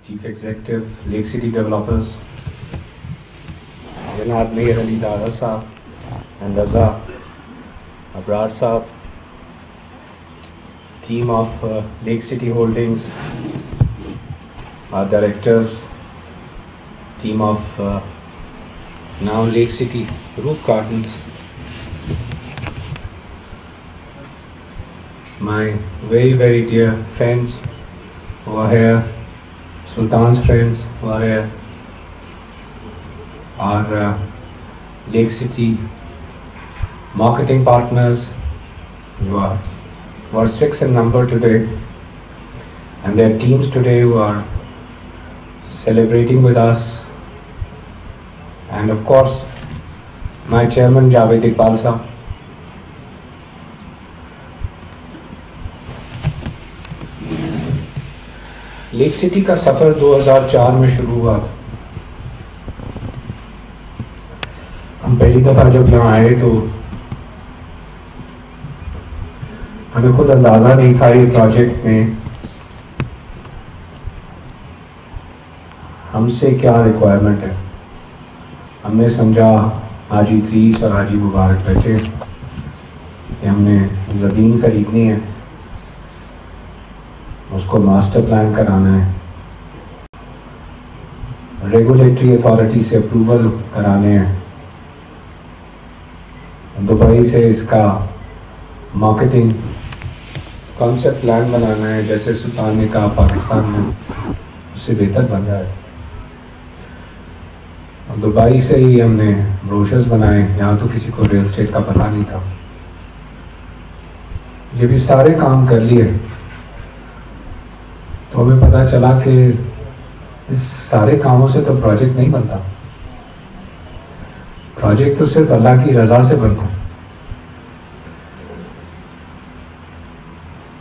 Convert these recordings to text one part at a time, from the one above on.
Chief Executive, Lake City Developers, Janab Mayor Ali Dada Saab and Raza Abrar Saab, team of Lake City Holdings, our directors, team of now Lake City Roof Cartons, my very dear friends who are here, Sultan's friends who are here, our Lake City marketing partners who are 6 in number today, and their teams today who are celebrating with us, and of course my chairman Javed Iqbal Saab. Lake city کا سفر 2004 میں شروع ہوا تھا. ہم پہلی دفعہ جب یہاں آئے تو ہمیں خود اندازہ نہیں تھا یہ پروجیکٹ میں ہم سے کیا ریکوائرمنٹ ہے. ہم نے سمجھا حاجی ادریس اور حاجی مبارک بیٹھے کہ ہم نے زمین خریدنی ہے, اس کو ماسٹر پلان کرانا ہے, ریگولیٹری اتھارٹی سے اپروول کرانے ہیں, دبئی سے اس کا مارکیٹنگ کانسیپٹ پلان بنانا ہے, جیسے سلطان نے کہا پاکستان میں اس سے بہتر بن رہا ہے. دبئی سے ہی ہم نے بروشرز بنائے, یہاں تو کسی کو ریل اسٹیٹ کا پتہ نہیں تھا. جب یہ سارے کام کر لیے تو ہمیں پتہ چلا کہ اس سارے کاموں سے تو پروجیکٹ نہیں بنتا. پروجیکٹ تو صرف اللہ کی رضا سے بنتا.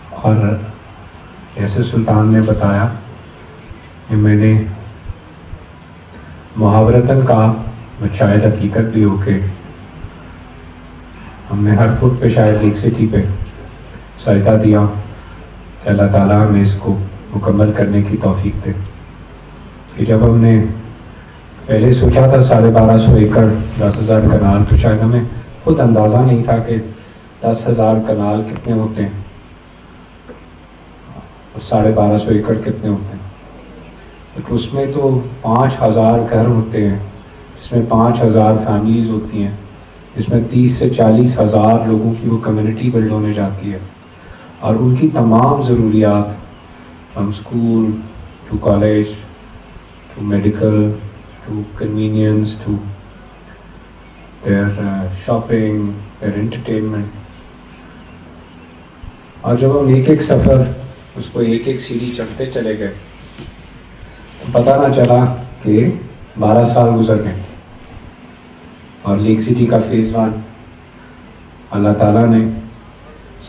اور جیسے سلطان نے بتایا کہ میں نے محاورتاً کہا, شاید حقیقت بھی ہو کہ ہم نے ہر فٹ پہ شاید لیک سٹی پہ سجدہ دیا کہ اللہ تعالیٰ ہمیں اس کو مکمل کرنے کی توفیق دے. کہ جب ہم نے پہلے سوچا تھا 1250 ایکڑ 10,000 کنال, تو شاید ہمیں خود اندازہ نہیں تھا کہ 10,000 کنال کتنے ہوتے ہیں اور 1250 ایکڑ کتنے ہوتے ہیں. اس میں تو 5,000 گھر ہوتے ہیں, جس میں 5,000 فیملیز ہوتی ہیں, جس میں 30 سے 40,000 لوگوں کی وہ کمیونٹی بلڈ ہونے جاتی ہے, اور ان کی تمام ضروریات from school to college to medical to convenience to their shopping, their entertainment. اور جب ہم ایک سفر اس کو ایک سیڑھی چڑھتے چلے گئے تو پتہ نہ چلا کہ 12 سال گزر گئے. اور لیک سٹی کا فیز 1 اللہ تعالیٰ نے,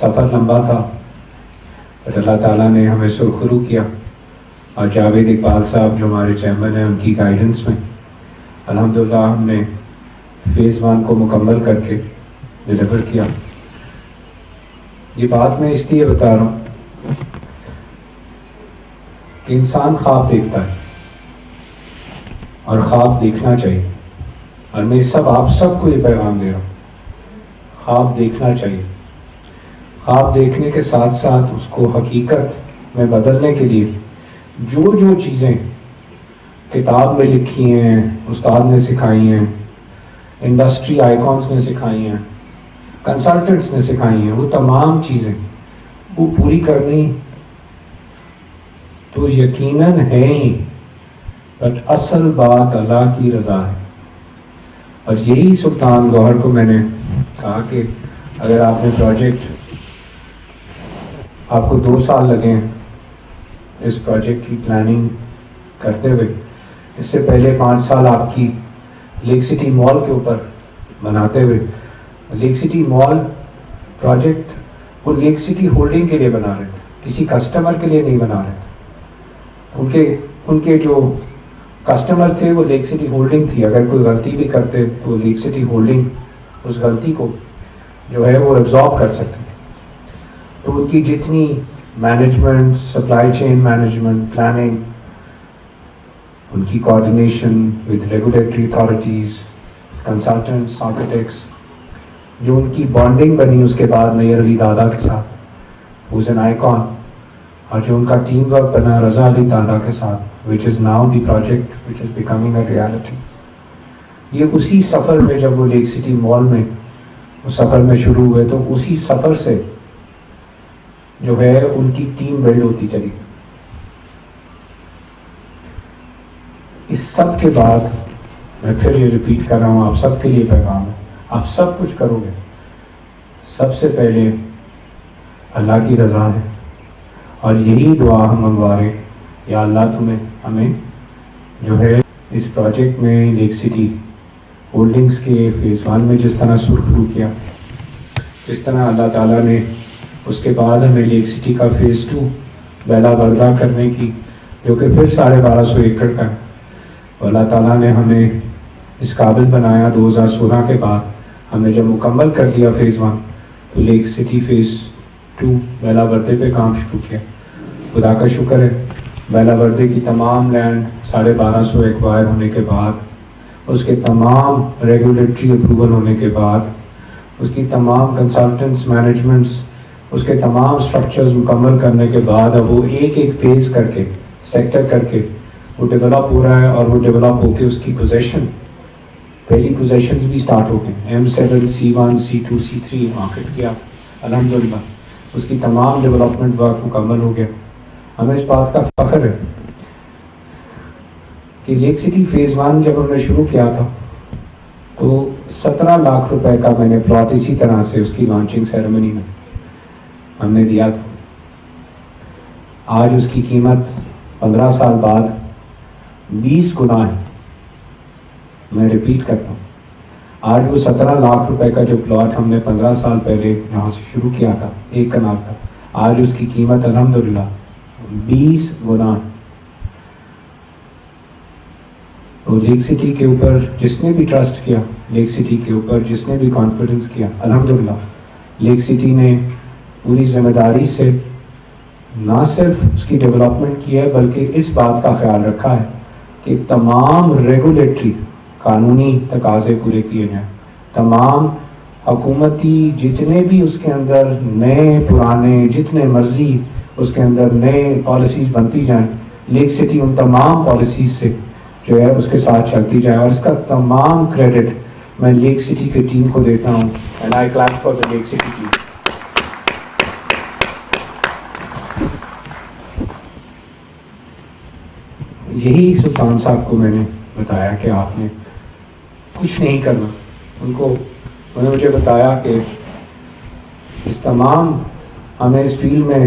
سفر لمبا تھا پر اللہ تعالیٰ نے ہمیں سرخرو کیا, اور جاوید اقبال صاحب جو ہمارے چیئرمین ہیں ان کی گائیڈنس میں الحمدللہ ہم نے فیز 1 کو مکمل کر کے ڈیلیور کیا. یہ بات میں اس لیے بتا رہا ہوں کہ انسان خواب دیکھتا ہے اور خواب دیکھنا چاہیے, اور میں آپ سب کو یہ پیغام دے رہا ہوں, خواب دیکھنا چاہیے. خواب دیکھنے کے ساتھ ساتھ اس کو حقیقت میں بدلنے کے لیے جو چیزیں کتاب میں لکھی ہیں, استاد نے سکھائی ہیں, انڈسٹری آئیکونز نے سکھائی ہیں, کنسلٹنٹس نے سکھائی ہیں, وہ تمام چیزیں وہ پوری کرنی تو یقیناً ہے ہی, بٹ اصل بات اللہ کی رضا ہے. اور یہی سلطان گوہر کو میں نے کہا کہ اگر آپ نے پروجیکٹ, آپ کو 2 سال لگیں اس پروجیکٹ کی پلاننگ کرتے ہوئے, اس سے پہلے 5 سال آپ کی لیک سٹی مال کے اوپر بناتے ہوئے. لیک سٹی مال پروجیکٹ وہ لیک سٹی ہولڈنگ کے لیے بنا رہے تھے, کسی کسٹمر کے لیے نہیں بنا رہے تھے. ان کے جو کسٹمر تھے وہ لیک سٹی ہولڈنگ تھی. اگر کوئی غلطی بھی کرتے تو لیک سٹی ہولڈنگ اس غلطی کو جو ہے وہ ایبزارب کر سکتے تھے. تو ان کی جتنی management, supply chain management, planning, ان کی coordination with regulatory authorities, consultants, architects, جو ان کی بانڈنگ بنی اس کے بعد نیئر علی دادا کے ساتھ, who is an icon, اور جو ان کا ٹیم ورک بنا رضا علی دادا کے ساتھ, which is now the project which is becoming a reality. یہ اسی سفر میں جب وہ لیک سٹی مال میں اس سفر میں شروع ہوئے تو اسی سفر سے جو ہے ان کی ٹیم بلڈ ہوتی چلی. اس سب کے بعد میں پھر یہ ریپیٹ کر رہا ہوں, آپ سب کے لیے پیغام ہے, آپ سب کچھ کرو گے, سب سے پہلے اللہ کی رضا ہے, اور یہی دعا ہم منگوا رہے, یا اللہ تمہیں ہمیں جو ہے اس پروجیکٹ میں لیک سٹی ہولڈنگز کے فیز 1 میں جس طرح سرخرو کیا, جس طرح اللہ تعالیٰ نے اس کے بعد ہمیں لیک سٹی کا فیز 2 بیلا وردہ کرنے کی, جو کہ پھر 1250 ایکڑ کا ہے, اللہ تعالیٰ نے ہمیں اس قابل بنایا 2016 کے بعد. ہم نے جب مکمل کر لیا فیز 1 تو لیک سٹی فیز 2 بیلا وردے پہ کام شروع کیا. خدا کا شکر ہے, بیلا وردے کی تمام لینڈ 1250 ایکوائر ہونے کے بعد, اس کے تمام ریگولیٹری اپروول ہونے کے بعد, اس کی تمام کنسلٹنٹس, مینجمنٹس, اس کے تمام سٹرکچرز مکمل کرنے کے بعد اب وہ ایک ایک فیز کر کے, سیکٹر کر کے وہ ڈیولپ ہو رہا ہے, اور وہ ڈیولپ ہو کے اس کی پوزیشن, پہلی پوزیشنز بھی سٹارٹ ہو گئے, M7, C1, C2, C3 market کیا الحمدللہ, اس کی تمام ڈیولپمنٹ ورک مکمل ہو گیا. ہمیں اس بات کا فخر ہے کہ لیک سٹی فیز 1 جب ہم نے شروع کیا تھا تو 17 لاکھ روپے کا میں نے پلاٹ اسی طرح سے اس کی لانچنگ سیریمنی میں ہم نے دیا تھا. آج اس کی قیمت 15 سال بعد 20 گنا ہے. میں ریپیٹ کرتا ہوں, آج وہ 17 لاکھ روپے کا جو پلاٹ ہم نے 15 سال پہلے یہاں سے شروع کیا تھا ایک کنال کا, آج اس کی قیمت الحمدللہ 20 گنا. تو لیک سٹی کے اوپر جس نے بھی ٹرسٹ کیا, لیک سٹی کے اوپر جس نے بھی کانفیڈنس کیا, الحمدللہ لیک سٹی نے پوری ذمہ داری سے نہ صرف اس کی ڈیولپمنٹ کی ہے بلکہ اس بات کا خیال رکھا ہے کہ تمام ریگولیٹری قانونی تقاضے پورے کیے جائیں, تمام حکومتی جتنے بھی اس کے اندر نئے پرانے جتنے مرضی اس کے اندر نئے پالیسیز بنتی جائیں, لیک سٹی ان تمام پالیسیز سے جو ہے اس کے ساتھ چلتی جائے, اور اس کا تمام کریڈٹ میں لیک سٹی کے ٹیم کو دیتا ہوں. And I clap for the lake city team. یہی سلطان صاحب کو میں نے بتایا کہ آپ نے کچھ نہیں کرنا. انہوں نے مجھے بتایا کہ اس تمام ہمیں اس فیلڈ میں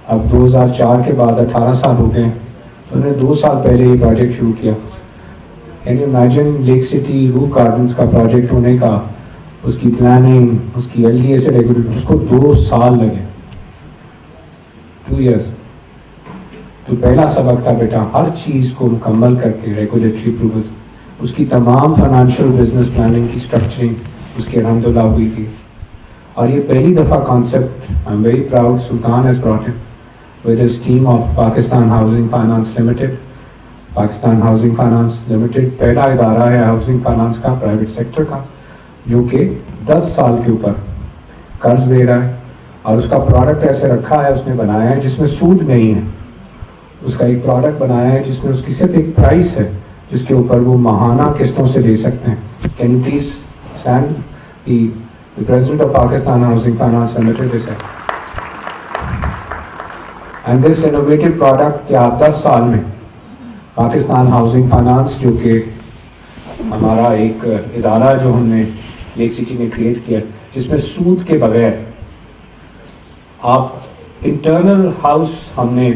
اب 2004 کے بعد 18 سال ہو گئے ہیں, تو انہوں نے 2 سال پہلے یہ پروجیکٹ شروع کیا. Can you imagine lake city roof gardens کا پروجیکٹ ہونے کا, اس کی پلاننگ, اس کی LDA سے ریگولیٹ, اس کو 2 سال لگے, 2 ایئرس. تو پہلا سبق تھا بیٹا ہر چیز کو مکمل کر کے ریگولیٹری اپروولز, اس کی تمام فائنانشیل بزنس پلاننگ کی اسٹرکچرنگ اس کی الحمدللہ ہوئی تھی. اور یہ پہلی دفعہ concept I am very proud Sultan has brought it with his team of Pakistan housing finance limited. Pakistan housing finance limited پہلا ادارہ ہے ہاؤسنگ فائنانس کا, پرائیویٹ سیکٹر کا, جو کہ 10 سال کے اوپر قرض دے رہا ہے, اور اس کا پروڈکٹ ایسے رکھا ہے, اس نے بنایا ہے جس میں سود نہیں ہے. اس کا ایک پروڈکٹ بنایا ہے جس میں اس کی صرف ایک پرائس ہے جس کے اوپر وہ ماہانہ قسطوں سے لے سکتے ہیں. Can you please stand the president of Pakistan housing finance limited is and this innovative product کہ آپ 10 سال میں پاکستان ہاؤسنگ فائنانس, جو کہ ہمارا ایک ادارہ جو ہم نے لیک سٹی میں کریٹ کیا, جس میں سود کے بغیر آپ انٹرنل ہاؤس, ہم نے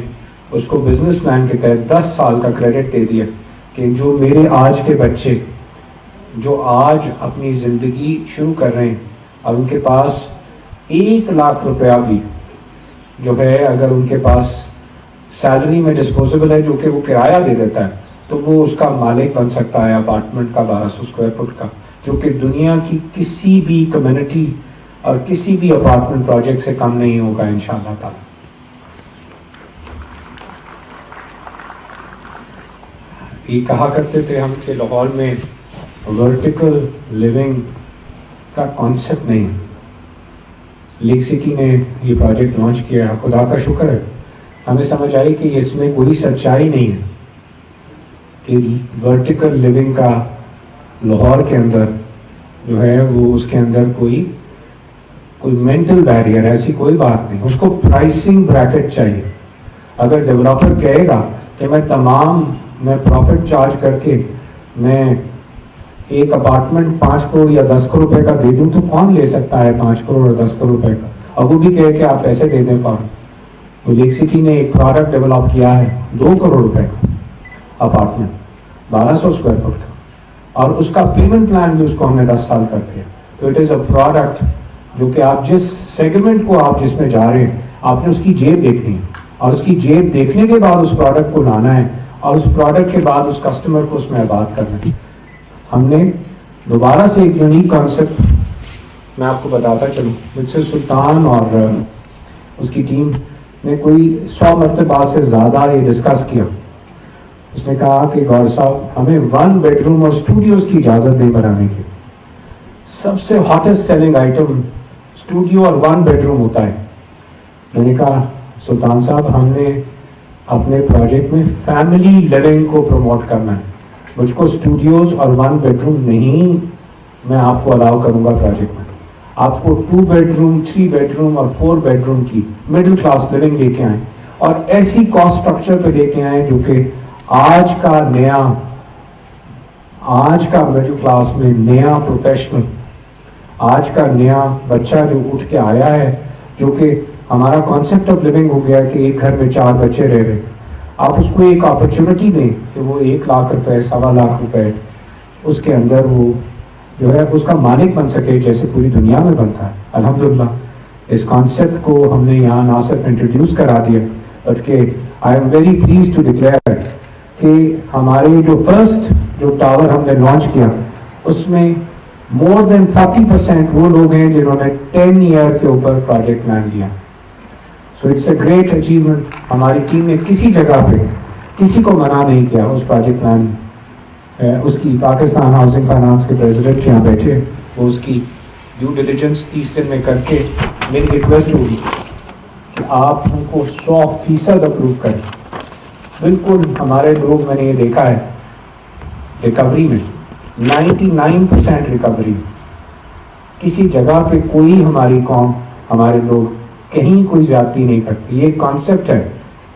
اس کو بزنس پلان کے تحت 10 سال کا کریڈٹ دے دیا کہ جو میرے آج کے بچے جو آج اپنی زندگی شروع کر رہے ہیں اور ان کے پاس 1 لاکھ روپیہ بھی جو ہے اگر ان کے پاس سیلری میں ڈسپوزیبل ہے جو کہ وہ کرایہ دے دیتا ہے تو وہ اس کا مالک بن سکتا ہے اپارٹمنٹ کا 1200 اسکوائر فٹ کا, جو کہ دنیا کی کسی بھی کمیونٹی اور کسی بھی اپارٹمنٹ پروجیکٹ سے کم نہیں ہوگا انشاءاللہ تعالی. یہ کہا کرتے تھے ہم کہ لاہور میں ورٹیکل لیونگ کا کانسیپٹ نہیں ہے. لیک سٹی نے یہ پروجیکٹ لانچ کیا, خدا کا شکر ہے ہمیں سمجھ آئی کہ اس میں کوئی سچائی نہیں ہے کہ ورٹیکل لیونگ کا لاہور کے اندر جو ہے وہ اس کے اندر کوئی مینٹل بیریئر, ایسی کوئی بات نہیں. اس کو پرائسنگ بریکٹ چاہیے. اگر ڈیولپر کہے گا کہ میں پروفٹ چارج کر کے میں ایک اپارٹمنٹ 5 کروڑ یا 10 کروڑ روپے کا دے دوں, تو کون لے سکتا ہے 5 کروڑ اور 10 کروڑ روپے کا, اور وہ بھی کہے کہ آپ پیسے دے دیں فوراً. تو لیک سٹی نے ایک پروڈکٹ ڈیولپ کیا ہے 2 کروڑ روپے کا اپارٹمنٹ 1200 اسکوائر فٹ کا, اور اس کا پیمنٹ پلان بھی اس کو ہم نے 10 سال کر دیا. تو اٹ از اے پروڈکٹ جو کہ آپ جس سیگمنٹ کو آپ جس میں جا رہے ہیں آپ نے اس کی جیب دیکھنی ہے, اور اس کی جیب دیکھنے کے بعد اس پروڈکٹ کو لانا ہے, اور اس پروڈکٹ کے بعد اس کسٹمر کو اس میں آباد کرنا ہے. ہم نے دوبارہ سے ایک یونیک کانسیپٹ میں آپ کو بتاتا چلوں. مسٹر سلطان اور اس کی ٹیم نے کوئی 100 مرتبہ سے زیادہ یہ ڈسکس کیا. اس نے کہا کہ گور صاحب ہمیں 1 بیڈروم اور اسٹوڈیوز کی اجازت دیں بنانے کی. سب سے ہاٹسٹ سیلنگ آئٹم اسٹوڈیو اور 1 بیڈروم ہوتا ہے. میں نے کہا سلطان صاحب ہم نے اپنے پروجیکٹ میں فیملی لیونگ کو پروموٹ کرنا ہے, مجھ کو اسٹوڈیوز اور 1 بیڈروم نہیں میں آپ کو الاؤ کروں گا پروجیکٹ میں. آپ کو 2 بیڈروم 3 بیڈروم اور 4 بیڈروم کی مڈل کلاس لیونگ لے کے آئیں, اور ایسی کاسٹ سٹرکچر پہ لے کے آئیں جو کہ آج کا مڈل کلاس میں نیا پروفیشنل, آج کا نیا بچہ جو اٹھ کے آیا ہے, جو کہ ہمارا کانسیپٹ آف لیونگ ہو گیا کہ ایک گھر میں 4 بچے رہ رہے, آپ اس کو ایک اپرچونٹی دیں کہ وہ 1 لاکھ روپے 1.25 لاکھ روپے اس کے اندر وہ جو ہے اس کا مالک بن سکے جیسے پوری دنیا میں بنتا ہے. الحمدللہ اس کانسیپٹ کو ہم نے یہاں نہ صرف انٹروڈیوس کرا دیا, بلکہ I am very please to declare کہ ہمارے جو فرسٹ جو ٹاور ہم نے لانچ کیا اس میں مور دین 40% وہ لوگ ہیں جنہوں نے 10 ایئر کے اوپر پروجیکٹ پلان لیا. So it's a great achievement. ہماری ٹیم نے کسی جگہ پہ کسی کو منع نہیں کیا اس پروجیکٹ پلان. اس کی پاکستان ہاؤسنگ فائنانس کے پریزیڈنٹ یہاں بیٹھے, وہ اس کی ڈیو ڈیلیجنس 30 دن میں کر کے میری ریکویسٹ ہوگی کہ آپ ان کو 100% اپروو کریں. بالکل ہمارے لوگ میں نے یہ دیکھا ہے ریکوری میں 99% ریکوری, کسی جگہ پہ کوئی ہماری قوم ہمارے لوگ کہیں کوئی زیادتی نہیں کرتی. یہ کانسیپٹ ہے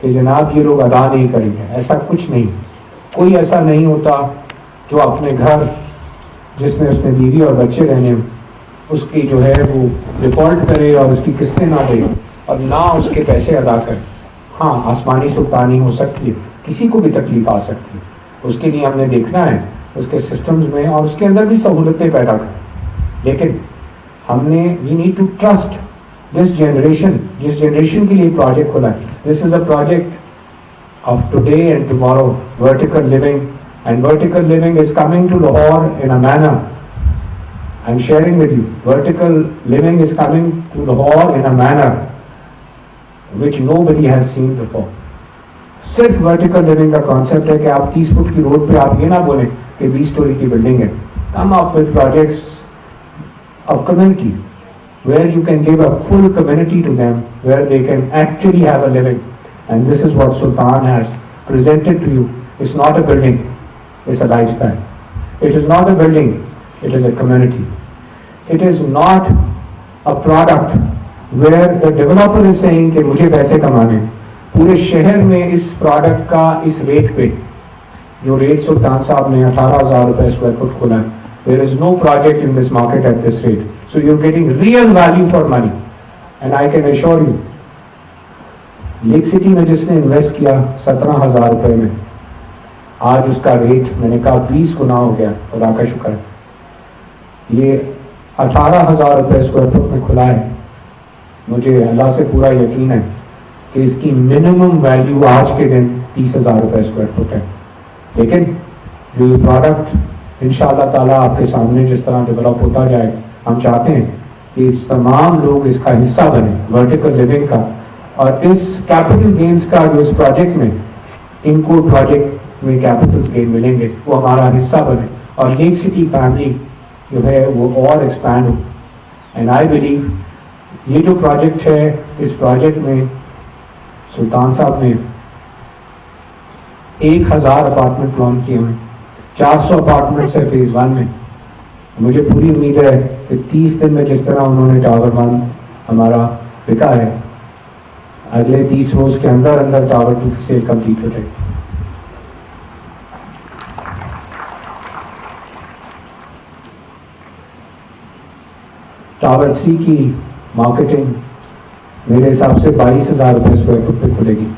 کہ جناب یہ لوگ ادا نہیں کریں گے, ایسا کچھ نہیں. کوئی ایسا نہیں ہوتا جو اپنے گھر جس میں اس میں بیوی اور بچے رہنے اس کی جو ہے وہ ڈیفالٹ کرے اور اس کی قسطیں نہ دے اور نہ اس کے پیسے ادا کرے. ہاں آسمانی سلطانی ہو سکتی ہے, کسی کو بھی تکلیف آ سکتی ہے, اس کے لیے ہم نے دیکھنا ہے اس کے سسٹمز میں اور اس کے اندر بھی سہولتیں پیدا کریں. لیکن ہم نے we need to trust this generation, جس جنریشن کے لیے پروجیکٹ کھولا ہے. This is a project of today and tomorrow, vertical living, and vertical living is coming to Lahore in a manner, I'm sharing with you, vertical living is coming to Lahore in a manner which nobody has seen before. صرف vertical living کا concept ہے کہ آپ 30 fit کی road پہ آپ یہ نہ بولیں کہ 20 سٹوری کی بلڈنگ ہے. Come up with projects of community where you can give a full community to them, where they can actually have a living. And this is what Sultan has presented to you. It's not a building, it's a lifestyle. It is not a building, it is a community. It is not a product where the developer is saying کہ مجھے پیسے کمانے. پورے شہر میں اس product کا اس rate پہ جو ریٹ سلطان صاحب نے 18,000 روپے اسکوائر فٹ کھولا ہے, there is no project in this market at this rate. So you're getting real value for money. And I can assure you, lake city میں جس نے انویسٹ کیا 17,000 روپے میں, آج اس کا ریٹ میں نے کہا 20 گنا ہو گیا. خدا کا شکر ہے. یہ 18,000 روپے اسکوائر فٹ میں کھلا ہے. مجھے اللہ سے پورا یقین ہے کہ اس کی منیمم ویلیو آج کے دن 30,000 روپے اسکوائر فٹ ہے. لیکن جو یہ پروڈکٹ انشاءاللہ تعالیٰ آپ کے سامنے جس طرح ڈیولپ ہوتا جائے, ہم چاہتے ہیں کہ اس تمام لوگ اس کا حصہ بنیں ورٹیکل لیونگ کا, اور اس کیپٹل گینز کا جو اس پروجیکٹ میں ان کو پروجیکٹ میں کیپٹلز گین ملیں گے وہ ہمارا حصہ بنے اور لیک سٹی فیملی جو ہے وہ اور expand who. And I believe یہ جو پروجیکٹ ہے اس پروجیکٹ میں سلطان صاحب نے 1000 اپارٹمنٹ پلان کیے ہوئے, 400 اپارٹمنٹس ہے فیز 1 میں. مجھے پوری امید ہے کہ 30 دن میں جس طرح انہوں نے ٹاور 1 ہمارا بکا ہے, اگلے 30 روز کے اندر ٹاور 2 کی سیل کمپلیٹ ہو جائے. ٹاور 3 کی مارکیٹنگ میرے حساب سے 22,000 روپے اسکوائر فٹ پہ کھلے گی.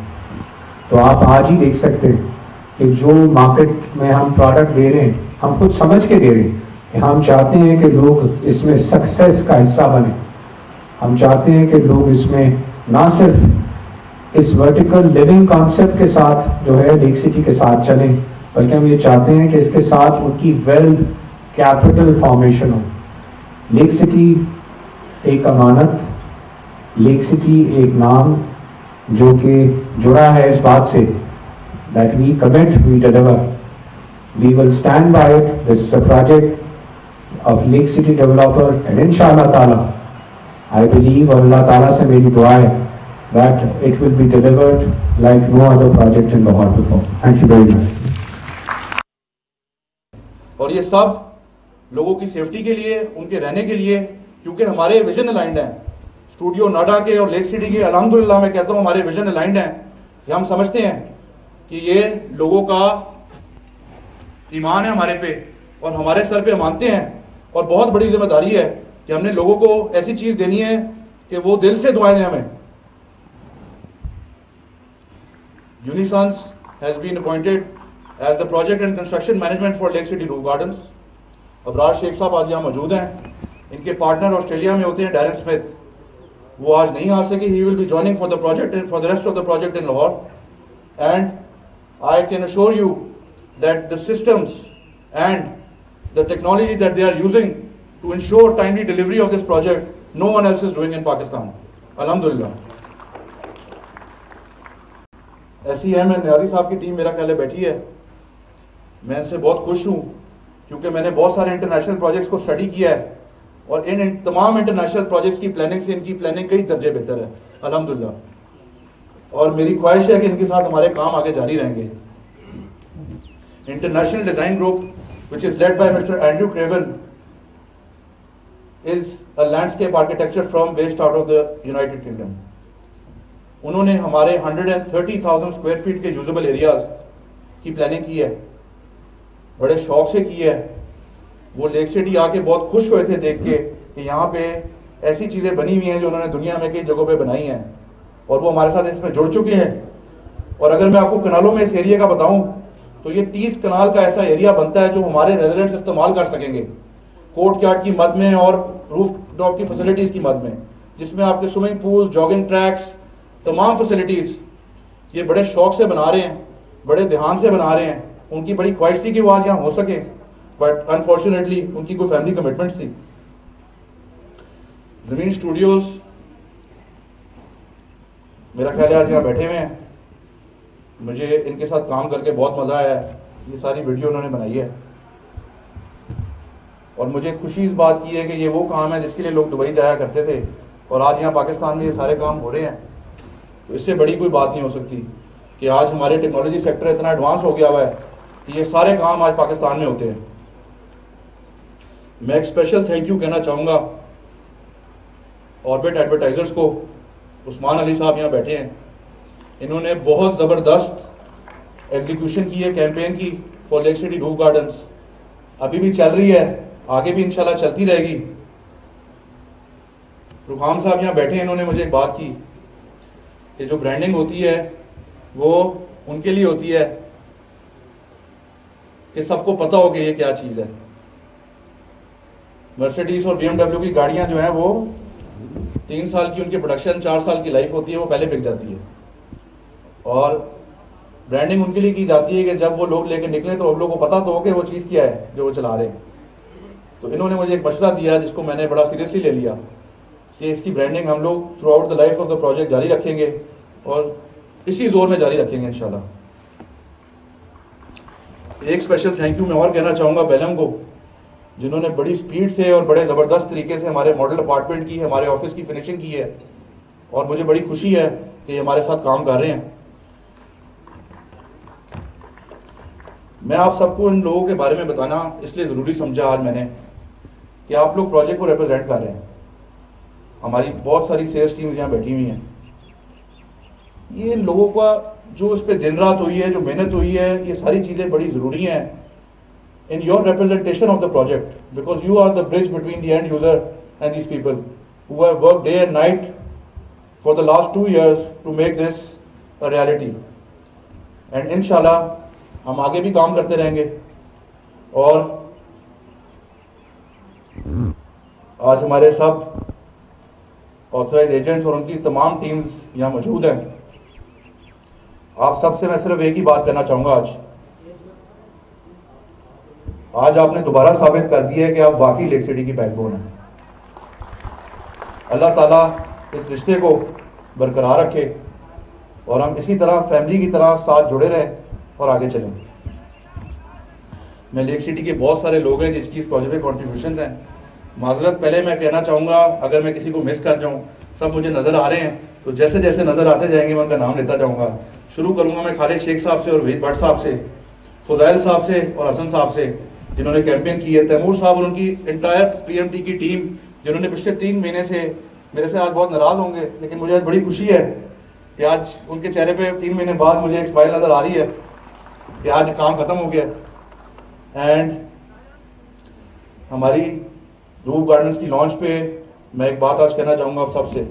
تو آپ آج ہی دیکھ سکتے ہیں کہ جو مارکیٹ میں ہم پروڈکٹ دے رہے ہیں ہم خود سمجھ کے دے رہے ہیں کہ ہم چاہتے ہیں کہ لوگ اس میں سکسیس کا حصہ بنیں. ہم چاہتے ہیں کہ لوگ اس میں نہ صرف اس ورٹیکل لیونگ کانسیپٹ کے ساتھ جو ہے لیک سٹی کے ساتھ چلیں, بلکہ ہم یہ چاہتے ہیں کہ اس کے ساتھ ان کی ویلتھ کیپٹل فارمیشن ہو. لیک سٹی ایک امانت, لیک سٹی ایک نام جو کہ جڑا ہے اس بات سے that we commit, we deliver. We will stand by it. This is a project of Lake City developer and inshallah ta'ala I believe اور اللہ تعالیٰ سے میری دعا ہے that it will be delivered like no other project in Lahore before. Thank you very much. اور یہ سب لوگوں کی سیفٹی کے لیے, ان کے رہنے کے لیے, کیونکہ ہمارے ویژن الائنڈ ہیں اسٹوڈیو نوئیڈا کے اور لیک سٹی کے. الحمدللہ میں کہتا ہوں ہمارے ویژن الائنڈ ہیں کہ ہم سمجھتے ہیں کہ یہ لوگوں کا ایمان ہے ہمارے پہ اور ہمارے سر پہ مانتے ہیں, اور بہت بڑی ذمہ داری ہے کہ ہم نے لوگوں کو ایسی چیز دینی ہے کہ وہ دل سے دعائیں دیں ہمیں. یونیسانس has been appointed as the project and construction management for Lake City Roof Gardens. ابرار شیخ صاحب آج یہاں موجود ہیں, ان کے پارٹنر آسٹریلیا میں ہوتے ہیں ڈیرن اسمتھ, وہ آج نہیں آ سکے. he will be joining for the project and for the rest of the project in Lahore. And I can assure you that the systems and the technology that they are using to ensure timely delivery of this project, no one else is doing in Pakistan. Alhamdulillah. ایسی ہے, میں نیازی صاحب کی team میرا خیال ہے بیٹھی ہے, میں ان سے بہت خوش ہوں کیونکہ میں نے بہت سارے انٹرنیشنل پروجیکٹس کو اسٹڈی کیا ہے اور ان تمام انٹرنیشنل پروجیکٹس کی پلاننگ سے ان کی پلاننگ کئی درجے بہتر ہے الحمدللہ. اور میری خواہش ہے کہ ان کے ساتھ ہمارے کام آگے جاری رہیں گے. International design group which is led by Mr. Andrew Craven is a landscape architecture firm based out of the United Kingdom. انہوں نے ہمارے 130,000 اسکوائر فیٹ کے یوزبل ایریاز کی پلاننگ کی ہے, بڑے شوق سے کی ہے. وہ لیک سٹی آ کے بہت خوش ہوئے تھے دیکھ کے کہ یہاں پہ ایسی چیزیں بنی ہوئی ہیں جو انہوں نے دنیا میں کئی جگہوں پہ بنائی ہیں, اور وہ ہمارے ساتھ اس میں جڑ چکے ہیں. اور اگر میں آپ کو کنالوں میں اس ایریا کا بتاؤں تو یہ 30 کنال کا ایسا ایریا بنتا ہے جو ہمارے ریزیڈنٹس استعمال کر سکیں گے کورٹ یارڈ کی مد میں اور روف ٹاپ کی فیسلٹیز کی مد میں, جس میں آپ کے سوئمنگ پول, جاگنگ ٹریکس, تمام فیسلٹیز یہ بڑے شوق سے بنا رہے ہیں, بڑے دھیان سے بنا رہے ہیں. ان کی بڑی خواہش تھی کہ وہ آج یہاں ہو سکے, بٹ انفارچونیٹلی ان کی کوئی فیملی کمٹمنٹس تھی. زمین اسٹوڈیوز میرا خیال ہے آج یہاں بیٹھے ہوئے ہیں, مجھے ان کے ساتھ کام کر کے بہت مزہ آیا ہے. یہ ساری ویڈیو انہوں نے بنائی ہے اور مجھے خوشی اس بات کی ہے کہ یہ وہ کام ہے جس کے لیے لوگ دبئی جایا کرتے تھے اور آج یہاں پاکستان میں یہ سارے کام ہو رہے ہیں. تو اس سے بڑی کوئی بات نہیں ہو سکتی کہ آج ہمارے ٹیکنالوجی سیکٹر اتنا ایڈوانس ہو گیا ہوا ہے کہ یہ سارے کام آج پاکستان میں ہوتے ہیں. میں ایک اسپیشل تھینک یو کہنا چاہوں گا آربٹ ایڈورٹائزرز کو. عثمان علی صاحب یہاں بیٹھے ہیں, انہوں نے بہت زبردست ایگزیکیوشن کی ہے کیمپین کی for lake city roof gardens. ابھی بھی چل رہی ہے, آگے بھی انشاءاللہ چلتی رہے گی. رخام صاحب یہاں بیٹھے ہیں, انہوں نے مجھے ایک بات کی کہ جو برانڈنگ ہوتی ہے وہ ان کے لیے ہوتی ہے کہ سب کو پتہ ہو کہ یہ کیا چیز ہے. مرسیڈیز اور بی ایم ڈبلیو کی گاڑیاں جو ہیں وہ 3 سال کی ان کی پروڈکشن, 4 سال کی لائف ہوتی ہے, وہ پہلے بک جاتی ہے. اور برانڈنگ ان کے لیے کی جاتی ہے کہ جب وہ لوگ لے کے نکلیں تو ہم لوگوں کو پتا تو ہو کہ وہ چیز کیا ہے جو وہ چلا رہے ہیں. تو انہوں نے مجھے ایک مشورہ دیا جس کو میں نے بڑا سیریسلی لے لیا کہ اس کی برانڈنگ ہم لوگ through out the life of the project جاری رکھیں گے اور اسی زور میں جاری رکھیں گے انشاءاللہ. ایک اسپیشل تھینک یو میں اور کہنا چاہوں گا بیلم کو، جنہوں نے بڑی سپیڈ سے اور بڑے زبردست طریقے سے ہمارے ماڈل اپارٹمنٹ کی، ہمارے آفس کی فنشنگ کی ہے، اور مجھے بڑی خوشی ہے کہ یہ ہمارے ساتھ کام کر رہے ہیں۔ میں آپ سب کو ان لوگوں کے بارے میں بتانا اس لیے ضروری سمجھا آج میں نے کہ آپ لوگ پروجیکٹ کو ریپرزینٹ کر رہے ہیں۔ ہماری بہت ساری سیلز ٹیمز یہاں بیٹھی ہوئی ہیں، یہ لوگوں کا جو اس پہ دن رات ہوئی ہے، جو محنت ہوئی ہے، یہ ساری چیزیں بڑی ضروری ہیں in your representation of the project, because you are the bridge between the end user and these people who have worked day and night for the last 2 years to make this a reality. And inshallah ہم آگے بھی کام کرتے رہیں گے، اور آج ہمارے سب authorise agents اور ان کی تمام ٹیمز یہاں موجود ہیں۔ آپ سب سے میں صرف ایک ہی بات کرنا چاہوں گا، آج آپ نے دوبارہ ثابت کر دیا ہے کہ آپ واقعی لیک سٹی کی بیک بون ہیں۔ اللہ تعالیٰ اس رشتے کو برقرار رکھے اور ہم اسی طرح فیملی کی طرح ساتھ جڑے رہیں اور آگے چلیں۔ میں لیک سٹی کے بہت سارے لوگ ہیں جس کی اس پروجیکٹ میں کنٹریبیوشنز ہیں، معذرت پہلے میں کہنا چاہوں گا اگر میں کسی کو مس کر جاؤں، سب مجھے نظر آ رہے ہیں، تو جیسے جیسے نظر آتے جائیں گے میں ان کا نام لیتا جاؤں گا۔ شروع کروں گا میں خالد شیخ صاحب سے اور وحید بٹ صاحب سے، فضائل صاحب سے اور حسن صاحب سے جنہوں نے کیمپین کی ہے، تیمور صاحب اور ان کی انٹائر پی ایم ٹی کی ٹیم جنہوں نے پچھلے 3 مہینے سے میرے سے آج بہت ناراض ہوں گے لیکن مجھے آج بڑی خوشی ہے کہ آج ان کے چہرے پہ 3 مہینے بعد مجھے ایک اسمائل نظر آ رہی ہے کہ آج کام ختم ہو گیا۔ اینڈ ہماری روف گارڈنز کی لانچ پہ میں ایک بات آج کہنا چاہوں گا آپ سب سے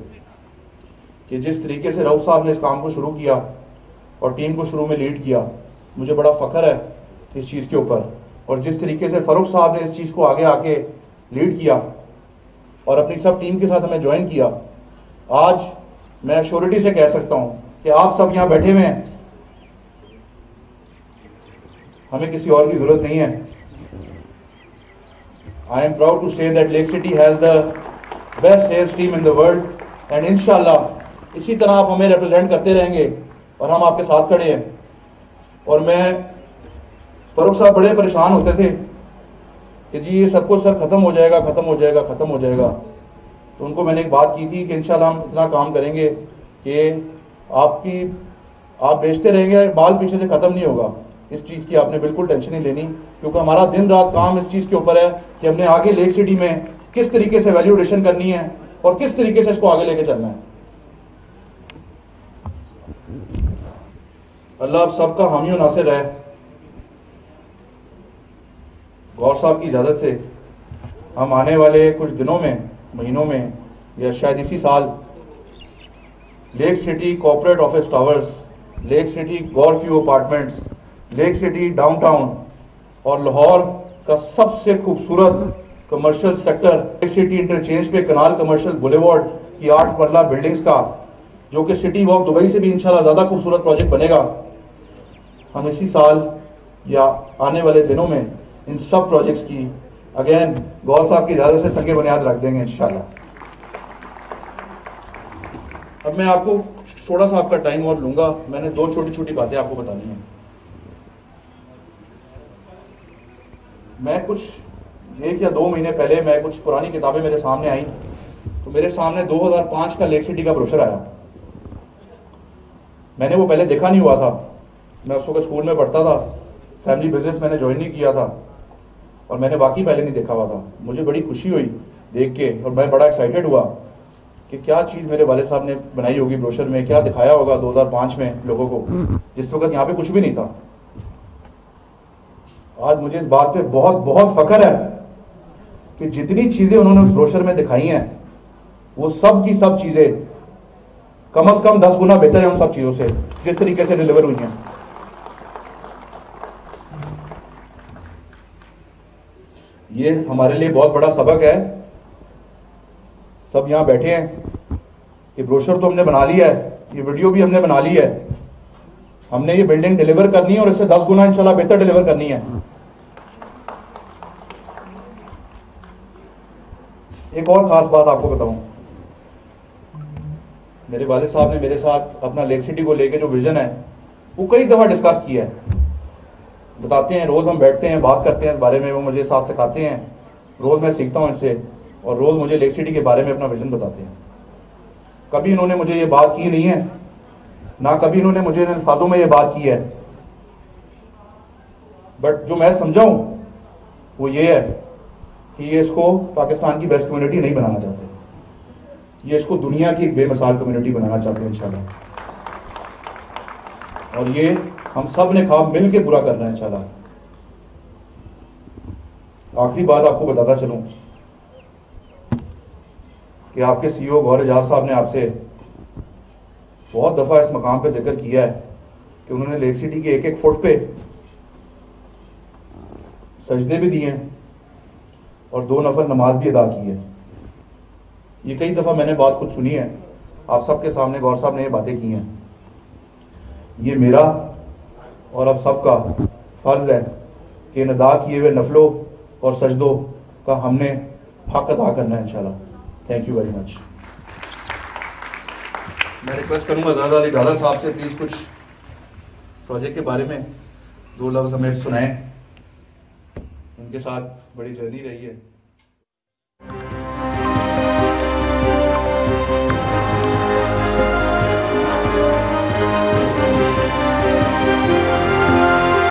کہ جس طریقے سے رؤف صاحب نے اس کام کو شروع کیا اور ٹیم کو شروع میں لیڈ کیا، مجھے بڑا فخر ہے اس چیز کے اوپر، اور جس طریقے سے فاروق صاحب نے اس چیز کو آگے آ کے لیڈ کیا اور اپنی سب ٹیم کے ساتھ ہمیں جوائن کیا، آج میں شیورٹی سے کہہ سکتا ہوں کہ آپ سب یہاں بیٹھے ہوئے ہیں، ہمیں کسی اور کی ضرورت نہیں ہے۔ I am proud to say that Lake City has the best sales team in the world and inshallah اسی طرح آپ ہمیں ریپرزینٹ کرتے رہیں گے اور ہم آپ کے ساتھ کھڑے ہیں۔ اور میں فاروق صاحب بڑے پریشان ہوتے تھے کہ جی یہ سب کچھ سر ختم ہو جائے گا، ختم ہو جائے گا، ختم ہو جائے گا، تو ان کو میں نے ایک بات کی تھی کہ انشاءاللہ ہم اتنا کام کریں گے کہ آپ بیچتے رہیں گے، مال پیچھے سے ختم نہیں ہوگا۔ اس چیز کی آپ نے بالکل ٹینشن نہیں لینی، کیونکہ ہمارا دن رات کام اس چیز کے اوپر ہے کہ ہم نے آگے لیک سٹی میں کس طریقے سے ویلیو ایڈیشن کرنی ہے اور کس طریقے سے اس کو آگے لے کے چلنا ہے۔ اللہ آپ سب کا حامی و ناصر ہے۔ غور صاحب کی اجازت سے ہم آنے والے کچھ دنوں میں، مہینوں میں، یا شاید اسی سال lake city corporate office towers, lake city golf view apartments, lake city downtown اور لاہور کا سب سے خوبصورت commercial sector lake city interchange پہ کنال کمرشل بولیوارڈ کی 8 مرلہ بلڈنگز کا، جو کہ سٹی واک دبئی سے بھی انشاءاللہ زیادہ خوبصورت پروجیکٹ بنے گا، ہم اسی سال یا آنے والے دنوں میں ان سب پروجیکٹس کی اگین غور صاحب کی اجازت سے سنگ بنیاد رکھ دیں گے انشاءاللہ۔ اب میں آپ کو تھوڑا سا آپ کا ٹائم اور لوں گا، میں نے 2 چھوٹی چھوٹی باتیں آپ کو بتانی ہیں۔ میں کچھ 1 یا 2 مہینے پہلے میں کچھ پرانی کتابیں میرے سامنے آئیں تو میرے سامنے 2005 کا لیک سٹی کا بروشر آیا۔ میں نے وہ پہلے دیکھا نہیں ہوا تھا، میں اس وقت اسکول میں پڑھتا تھا، فیملی بزنس میں نے جوائن نہیں کیا تھا اور میں نے واقعی پہلے نہیں دیکھا ہوا تھا۔ مجھے بڑی خوشی ہوئی دیکھ کے اور میں بڑا ایکسائٹیڈ ہوا کہ کیا چیز میرے والد صاحب نے بنائی ہوگی بروشر میں، کیا دکھایا ہوگا 2005 میں لوگوں کو، جس وقت یہاں پہ کچھ بھی نہیں تھا۔ آج مجھے اس بات پہ بہت بہت فخر ہے کہ جتنی چیزیں انہوں نے اس بروشر میں دکھائی ہیں وہ سب کی سب چیزیں کم از کم 10 گنا بہتر ہیں ان سب چیزوں سے جس طریقے سے ڈیلیور ہوئی ہیں۔ یہ ہمارے لیے بہت بڑا سبق ہے، سب یہاں بیٹھے ہیں کہ بروشر تو ہم نے بنا لیا ہے، یہ ویڈیو بھی ہم نے بنا لی ہے، ہم نے یہ بلڈنگ ڈیلیور کرنی ہے اور اس سے 10 گنا انشاءاللہ بہتر ڈیلیور کرنی ہے۔ ایک اور خاص بات آپ کو بتاؤں، میرے والد صاحب نے میرے ساتھ اپنا لیک سٹی کو لے کے جو ویژن ہے وہ کئی دفعہ ڈسکس کیا ہے، بتاتے ہیں, روز ہم بیٹھتے ہیں بات کرتے ہیں اس بارے میں, وہ مجھے ساتھ سکھاتے ہیں, روز میں سیکھتا ہوں ان سے, اور روز مجھے لیک سٹی کے بارے میں اپنا ویژن بتاتے ہیں. کبھی انہوں نے مجھے یہ بات کی نہیں ہے, نہ کبھی انہوں نے مجھے ان الفاظوں میں یہ بات کی ہے, بٹ جو میں سمجھا ہوں وہ یہ ہے کہ یہ اس کو پاکستان کی بیسٹ کمیونٹی نہیں بنانا چاہتے, یہ اس کو دنیا کی ایک بے مثال کمیونٹی بنانا چاہتے ہیں انشاءاللہ, اور یہ ہم سب نے خواب مل کے پورا کرنا ہے انشاءاللہ. آخری بات آپ کو بتاتا چلوں کہ آپ کے سی او گور اعجاز صاحب نے آپ سے بہت دفعہ اس مقام پہ ذکر کیا ہے کہ انہوں نے لیک سٹی کے ایک ایک فٹ پہ سجدے بھی دیے ہیں اور 2 نفل نماز بھی ادا کی ہے. یہ کئی دفعہ میں نے بات خود سنی ہے, آپ سب کے سامنے گور صاحب نے یہ باتیں کی ہیں. یہ میرا اور اب سب کا فرض ہے کہ ان ادا کیے ہوئے نفلوں اور سجدوں کا ہم نے حق ادا کرنا ہے انشاءاللہ. Thank you very much. میں ریکویسٹ کروں گا زیادہ علی دادا صاحب سے پلیز کچھ پروجیکٹ کے بارے میں 2 لفظ ہمیں سنائیں. ان کے ساتھ بڑی جرنی رہی ہے.